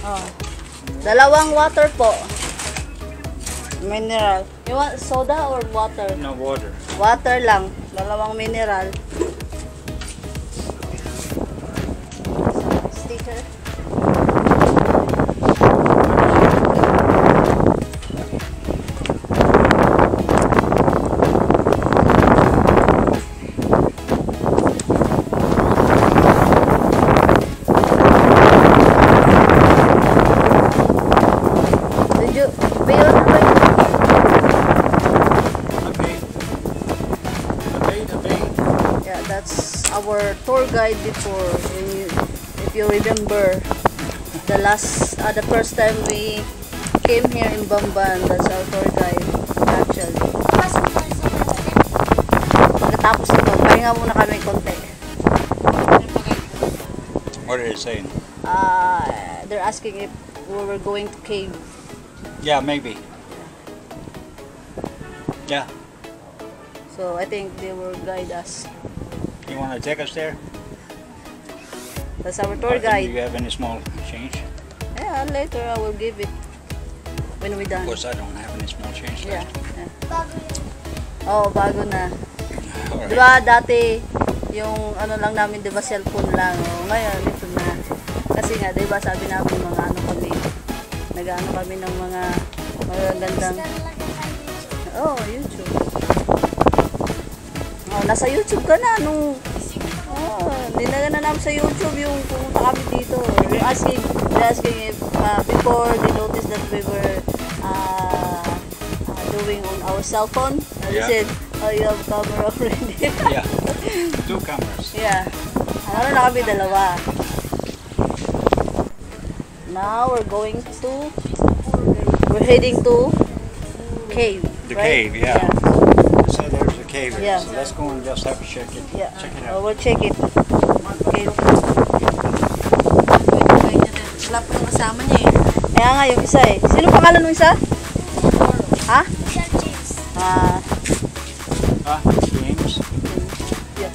Oh. Dalawang water po. Mineral. You want soda or water? No, water. Water lang. Dalawang mineral. Sticker. That's our tour guide before. If you remember, the first time we came here in Bamban, that's our tour guide actually. Pagkatapos nito, pahinga muna kami konti. What are they saying? They're asking if we were going to cave. Yeah, maybe. Yeah. So I think they will guide us. You want to take us there? That's our tour Do guide. you have any small change? Yeah, later I will give it when we're done. Of course, I don't have any small change. Yeah. Oh, bago na. All right. Diba dati yung ano lang namin, diba cellphone lang. Oh, ngayon ito na. Kasi nga diba sabi namin mga ano kami. Nag-ano kami ng mga magagandang. Oh, YouTube. Oh, nasa YouTube ka na nung dinagan na namin sa YouTube yung pumunta kami dito. They're asking if before they noticed that we were doing on our cell phone. They said, oh, you have camera already. Yeah, 2 cameras. Yeah. Ano na kami, dalawa. Now we're heading to cave. The right? cave, yeah. So there's a cave here. Yeah. So let's go and just have a check it. Yeah. Check it out. We'll check it. Okay. Wala pa yung kasama niya eh. Kaya nga yung isa eh. Sino pangalan ng isa? Ha? Janice. James? Yeah.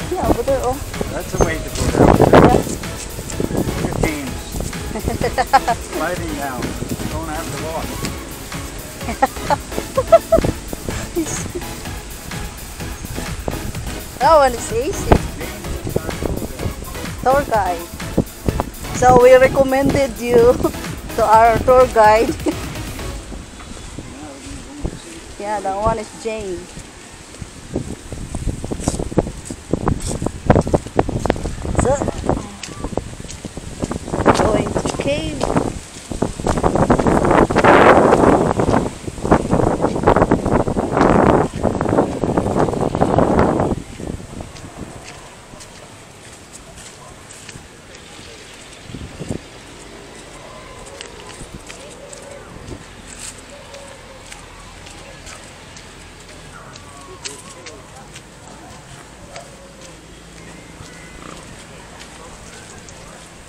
Yeah, over there, oh. That's the way to go down there. Yeah. Look at James. Sliding down. Don't have to walk. That one is easy. Tour guide. So we recommended you to our tour guide. Yeah, that one is Jane. So going to cave.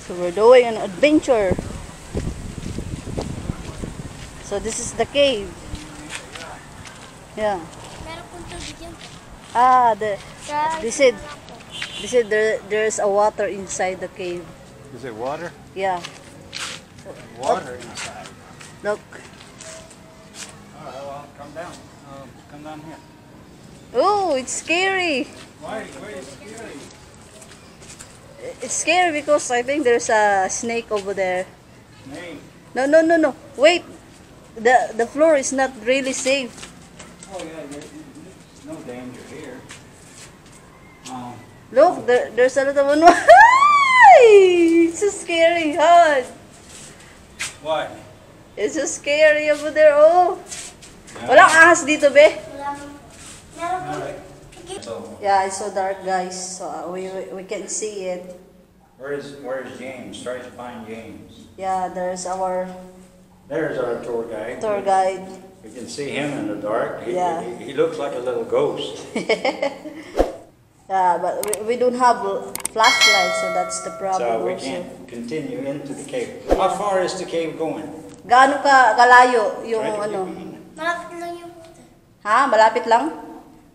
So we're doing an adventure. So this is the cave. Yeah. They said there's a water inside the cave. Is it water? Yeah. Water inside. Look. Alright, well, come down. Come down here. Oh, it's scary. Why is it scary? It's scary because I think there's a snake over there. Snake? No. Wait. The floor is not really safe. Oh yeah, there's no danger here. Look, there's a lot of one. It's so scary, hon. What? It's so scary over there, oh. Walang ahas dito, be. So, Yeah, it's so dark, guys. So we can't see it. where is James? Try to find James. Yeah, there's our There's our tour guide. Tour guide. You can see him in the dark. Yeah. He looks like a little ghost. Yeah, but we don't have flashlight, so that's the problem So we also. can't continue into the cave. How far is the cave going? Gaano ka kalayo yung Try to ano? keep in. Malapit lang yung Ha? Malapit lang?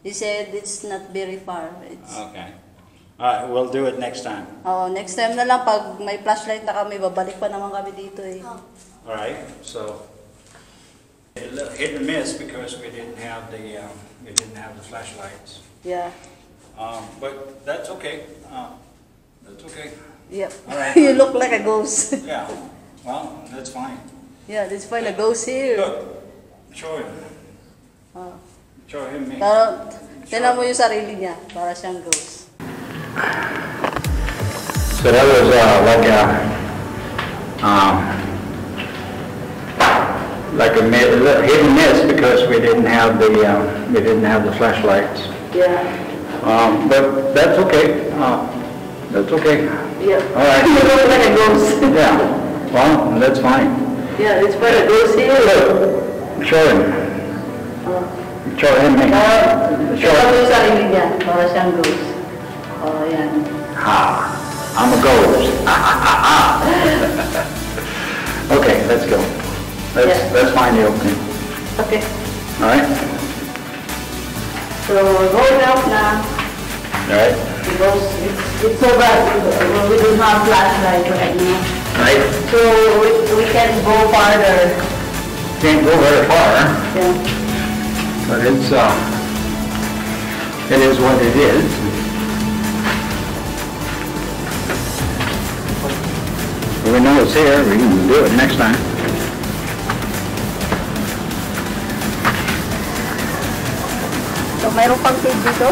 He said it's not very far. It's, Okay. Alright, we'll do it next time. oh, next time na lang pag may flashlight na kami, babalik pa naman kami dito eh. Alright, so a little hit and miss because we didn't have the flashlights. Yeah. But that's okay. That's okay. Yep. Alright. You look like a ghost. Yeah. Well, that's fine. Yeah, let's find a ghost here. Look, show him. Oh. Show him me. Pero, tinan mo yung sarili niya, para siyang ghost. So that was like a hit and miss because we didn't have the flashlights. Yeah. But that's okay. That's okay. Yeah. All right. You look like a ghost. Yeah. Well, that's fine. Yeah, let's find a ghost here. Look, show him. Show him me. Show Tinan mo him. yung sarili niya, para siyang ghost. Oh, yan. Ha! I'm a ghost. Okay, let's go. Let's find the opening. Okay. All right. So, we're going out now. All right. Because it's so bad. We don't have flashlight right now. Right. So, we can go farther. Can't go very far, Yeah. but it is what it is. We know it's here. We can do it next time. So, mayroon pang cave dito.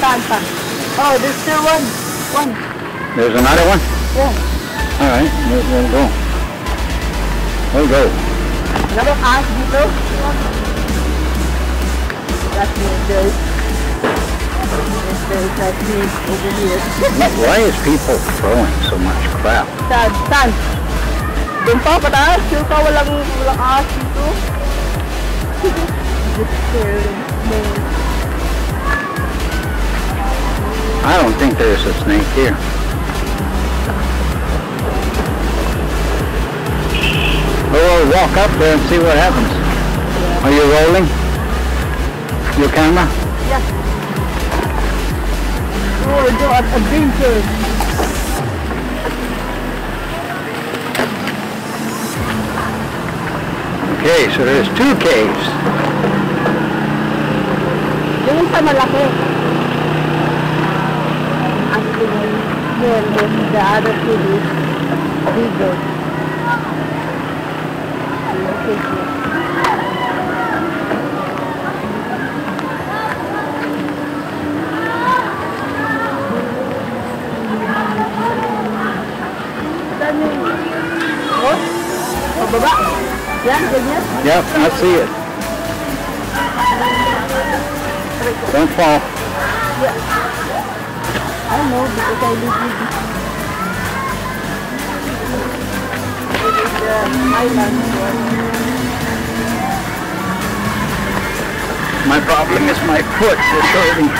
Saan pa? Oh, there's still one. One. There's another one. Yeah. All right. We'll go. We'll go. Another ass dito. That's me, there's that cave over here. Why is people throwing so much crap? Saan? Saan? Doon pa, pataas. Sure ka walang aas dito. Just scared. I don't think there's a snake here. We'll walk up there and see what happens. Yeah. Are you rolling your camera? Yeah. Oh, we're doing adventure. Okay, so there's two caves. Yung sa malaki. Actually, yun, the other two is bigger. Okay, oh, pababa. Yan, ganyan. Yep, I see it. Don't fall. Yeah. I know because I live with the island. My problem is my foot is hurting.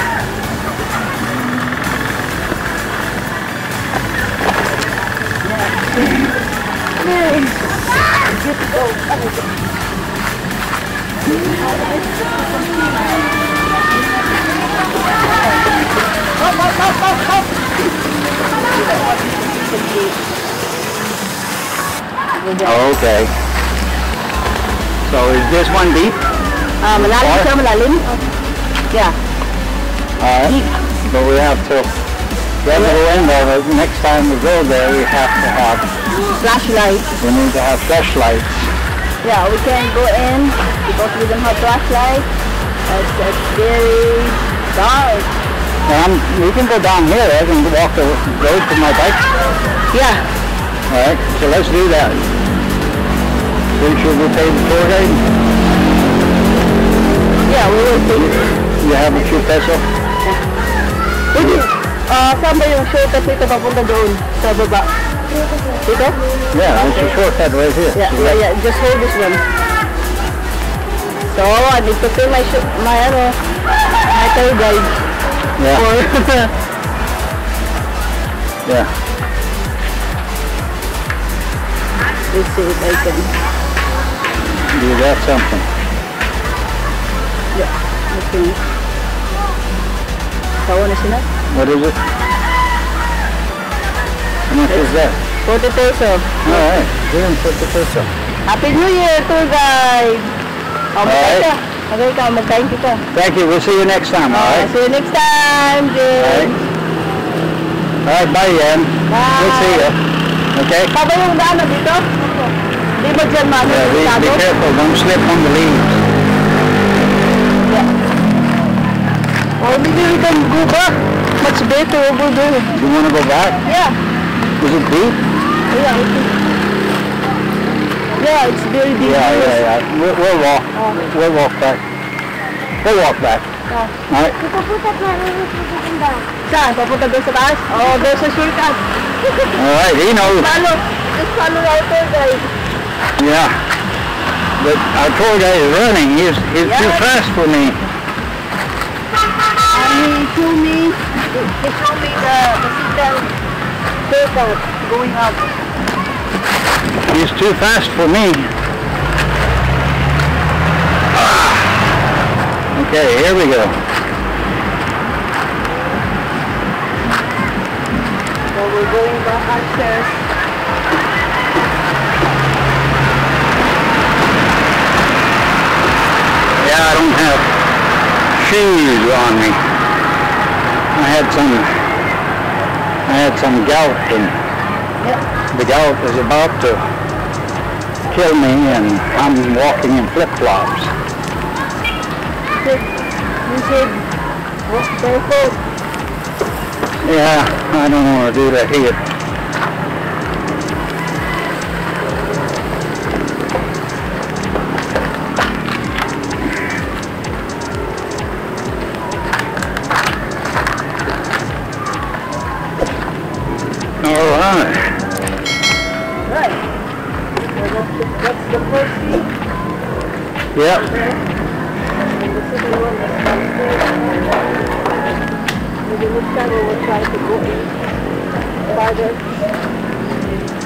Okay. So is this one deep? Malalim siya, malalim. Yeah. Alright. But we have to get to the window. Next time we go there, we have to have, Flashlight. we need to have flashlights. Yeah, we can go in because we don't have flashlight. It's very dark. We can go down here. I can walk the road to my bike. Yeah. Alright, so let's do that. Pretty sure we pay the tour guide? Yeah, we will see. You have a few peso? Pwede, saan ba yung shortcut dito papunta doon sa baba? Dito? Yeah, there's a shortcut right here. Yeah. Just hold this one. So, I need to pay my tour guide. Yeah. Yeah. Let's see if I can. You got something. Yeah, okay. Tawa na sila. What is it? How much is that? 40 peso. Alright, give him 40 peso. Happy New Year, tour guide! Oh, magkain ka. Magkain ka, magkain kita. Thank you, we'll see you next time, alright? See you next time, Jane. Alright, bye Yan. Bye. We'll see you. Okay? Paba yung daan dito? Di ba dyan, mano? Yeah, be careful, don't slip on the leaves. Yeah. Or maybe we can go back. Much better over there. You want to go back? Yeah. Is it deep? Yeah, yeah, it's very deep. Yeah. We'll walk. We'll walk back. We'll walk back. Alright. Saan? Papunta doon sa taas? Oh, there's a shortcut. Alright, he knows. Just follow our tour guide. Yeah. But our tour guide is running. He's too fast for me. He showed me the signal shortcut going up. He's too fast for me. Okay, here we go. So we're going back upstairs. Yeah, I don't have shoes on me. I had some gout, and the gout is about to kill me, and I'm walking in flip-flops. You said walk barefoot. Yeah, I don't want to do that here. Right. So that's the first seat. Yep. And the second one is downstairs. Maybe next time we will try to go in farther.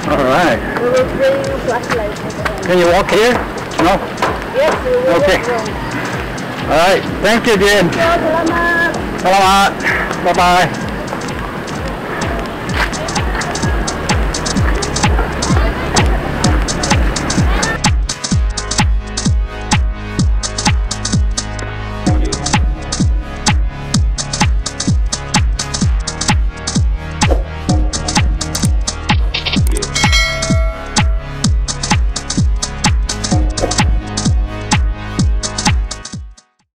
All right. We will bring you flashlight. Can you walk here? No? Yes, we will. Okay. All right. Thank you, Jen. Salamat. Salamat. Bye-bye.